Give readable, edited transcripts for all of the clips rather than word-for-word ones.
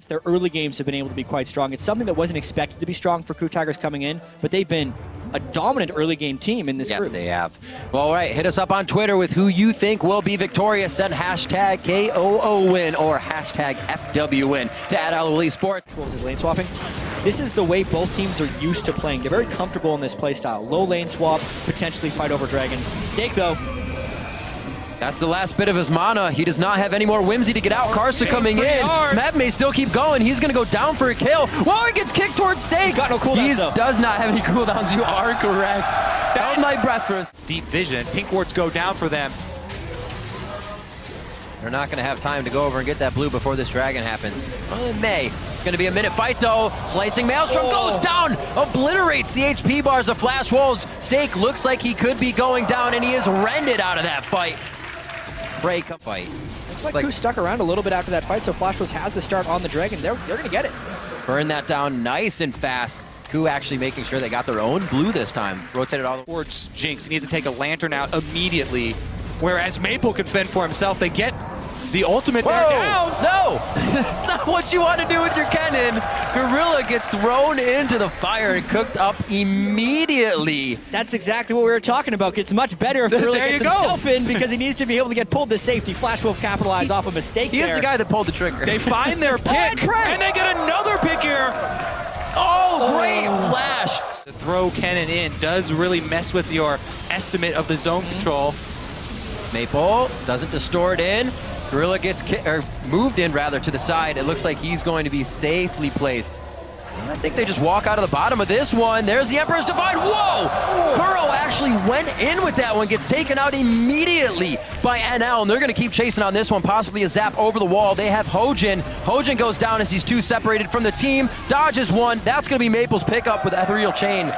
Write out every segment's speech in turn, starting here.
Their early games have been able to be quite strong. It's something that wasn't expected to be strong for KOO Tigers coming in, but they've been a dominant early game team in this group. Yes, they have. Well, all right, hit us up on Twitter with who you think will be victorious. Send hashtag KOO win or hashtag FW win to @LoL Sports. What was his lane swapping? This is the way both teams are used to playing. They're very comfortable in this playstyle. Low lane swap, potentially fight over dragons. Stake though. That's the last bit of his mana. He does not have any more whimsy to get out. Karsa coming in. Smeb may still keep going. He's going to go down for a kill. Whoa, he gets kicked towards Stake. He's got no cooldowns, though. He does not have any cooldowns. You are correct. Held my breath for us. Deep vision. Pink wards go down for them. They're not going to have time to go over and get that blue before this dragon happens. Well, it may. It's going to be a minute fight, though. Slicing Maelstrom goes down. Obliterates the HP bars of Flash Wolves. Stake looks like he could be going down, and he is rended out of that fight. Break a fight. Looks like KOO stuck around a little bit after that fight, so Flash Wolves has the start on the dragon. They're going to get it. Yes. Burn that down nice and fast. KOO actually making sure they got their own blue this time. Rotated all the Towards Jinx. He needs to take a lantern out immediately. Whereas Maple can fend for himself. They get the ultimate there down. No! That's not what you want to do with your cannon. Gorilla gets thrown into the fire and cooked up immediately. That's exactly what we were talking about. It's much better if Gorilla gets himself in because he needs to be able to get pulled to safety. Flash Wolf capitalize off a mistake He is the guy that pulled the trigger. They find their pick, and they get another pick here. Oh, great flash. To throw cannon in does really mess with your estimate of the zone control. Maple doesn't distort in. Gorilla gets moved in rather to the side. It looks like he's going to be safely placed. I think they just walk out of the bottom of this one. There's the Emperor's Divide. Whoa! Kuro actually went in with that one. Gets taken out immediately by NL. And they're going to keep chasing on this one. Possibly a zap over the wall. They have Hojin. Hojin goes down as he's two separated from the team. Dodges one. That's going to be Maple's pickup with Ethereal Chain.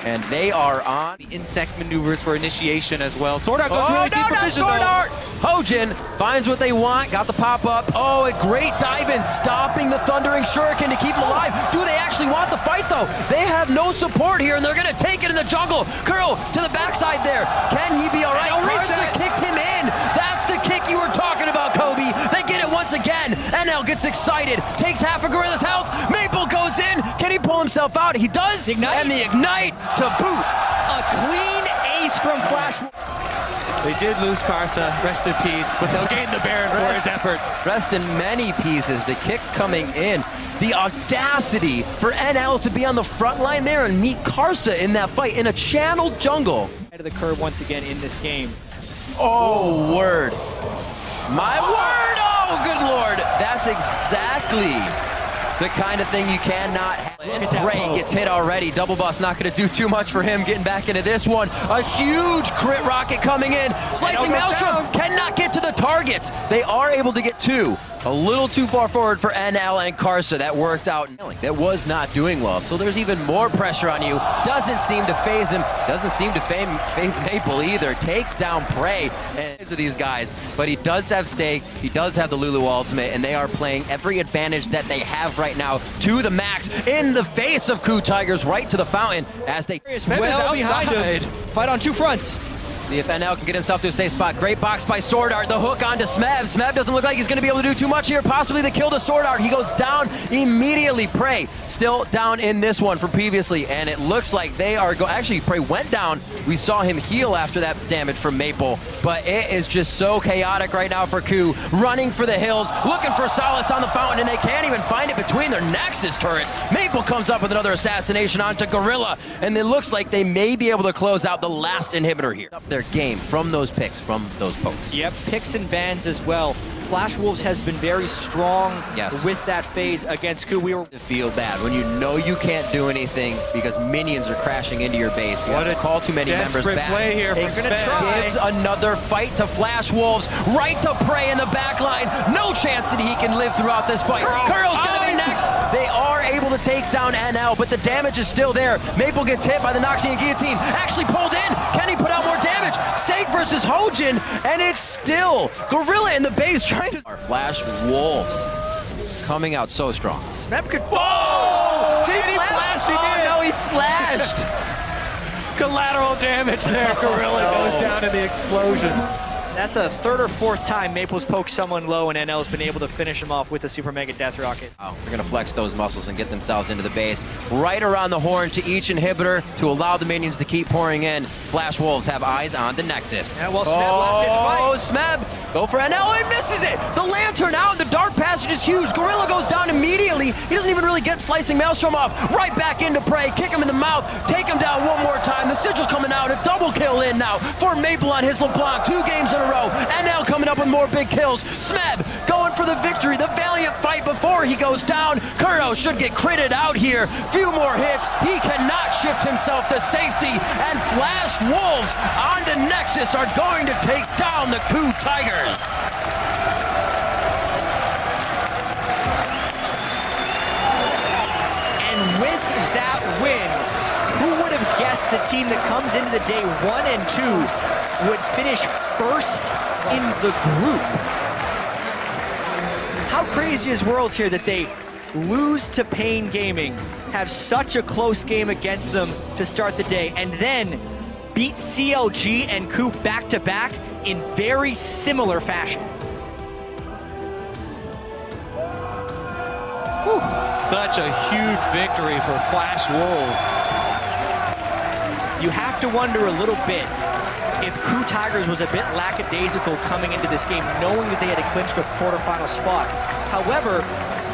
And they are on the insect maneuvers for initiation as well. Sword Art goes really deep for vision, Sword Art! Hojin finds what they want, got the pop-up. Oh, a great dive-in, stopping the Thundering Shuriken to keep him alive. Do they actually want the fight, though? They have no support here, and they're going to take it in the jungle. Kuro to the backside there. Can he be all right? Karsa kicked him in. That's the kick you were talking about, Kobe. They get it once again. NL gets excited, takes half a Gorilla's health. Maple goes in. Can he pull himself out? He does. Ignite. And the Ignite to boot. A clean ace from Flash. They did lose Karsa, rest in peace, but they'll gain the Baron for his efforts. Rest in many pieces, the kicks coming in. The audacity for NL to be on the front line there and meet Karsa in that fight in a channeled jungle. Head of the curve once again in this game. Oh, word. My word, oh, good Lord. That's exactly the kind of thing you cannot have. Ray gets hit already. Double Boss not going to do too much for him getting back into this one. A huge crit rocket coming in. Slicing Maelstrom cannot get to the targets. They are able to get two. A little too far forward for NL and Karsa. That worked out. That was not doing well. So there's even more pressure on you. Doesn't seem to phase him. Doesn't seem to phase Maple either. Takes down Prey and of these guys. But he does have Stake. He does have the Lulu ultimate. And they are playing every advantage that they have right now to the max. In the face of KOO Tigers, right to the fountain as they well behind him. Fight on two fronts. See if NL can get himself to a safe spot. Great box by Sword Art. The hook onto Smeb. Smeb doesn't look like he's going to be able to do too much here. Possibly the kill to Sword Art. He goes down immediately. Prey still down in this one from previously. And it looks like they are actually, Prey went down. We saw him heal after that damage from Maple. But it is just so chaotic right now for KOO. Running for the hills. Looking for solace on the fountain. And they can't even find it between their Nexus turrets. Maple comes up with another assassination onto Gorilla. And it looks like they may be able to close out the last inhibitor here. Up their game from those picks, from those pokes. Yep, picks and bans as well. Flash Wolves has been very strong with that phase against KOO. We were feel bad when you know you can't do anything because minions are crashing into your base. You have to call too many members back. Play here from Gives another fight to Flash Wolves, right to Prey in the back line. No chance that he can live throughout this fight. Kuro's gonna be next. They are able to take down NL, but the damage is still there. Maple gets hit by the Noxian Guillotine. Actually pulled in. Can he put out more damage? Stake versus Hojin, and it's still Gorilla in the base trying to... Our Flash Wolves coming out so strong. Smeb could... Whoa! Did he flash? He did. No, he flashed. Collateral damage there. Gorilla goes down in the explosion. That's a third or fourth time Maple's poked someone low and NL's been able to finish him off with the Super Mega Death Rocket. Oh, they're going to flex those muscles and get themselves into the base. Right around the horn to each inhibitor to allow the minions to keep pouring in. Flash Wolves have eyes on the Nexus. Yeah, well, Smeb, go for NL, he misses it! The Lantern out, the Dark Passage is huge. Gorilla goes down immediately. He doesn't even really get Slicing Maelstrom off. Right back into Prey, kick him in the mouth, take him down one more time. The Sigil coming out, a double kill in now for Maple on his LeBlanc. 2 games in a row. NL coming up with more big kills. Smeb going for the victory. The valiant fight before he goes down. KOO should get critted out here. Few more hits. He cannot shift himself to safety. And Flash Wolves on to Nexus are going to take down the KOO Tigers. And with that win, who would have guessed the team that comes into the day 1 and 2 would finish first in the group? How crazy is Worlds here that they lose to Pain Gaming, have such a close game against them to start the day, and then beat CLG and KOO back-to-back in very similar fashion. Whew. Such a huge victory for Flash Wolves. You have to wonder a little bit if KOO Tigers was a bit lackadaisical coming into this game, knowing that they had clinched a quarterfinal spot. However,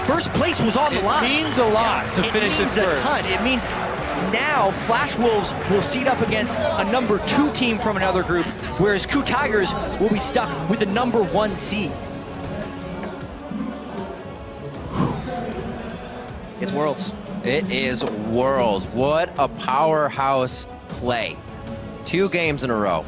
first place was on the line. It means a lot to finish it first. It means a ton. It means now Flash Wolves will seat up against a number 2 team from another group, whereas KOO Tigers will be stuck with the number 1 seed. It's Worlds. It is Worlds. What a powerhouse play. 2 games in a row.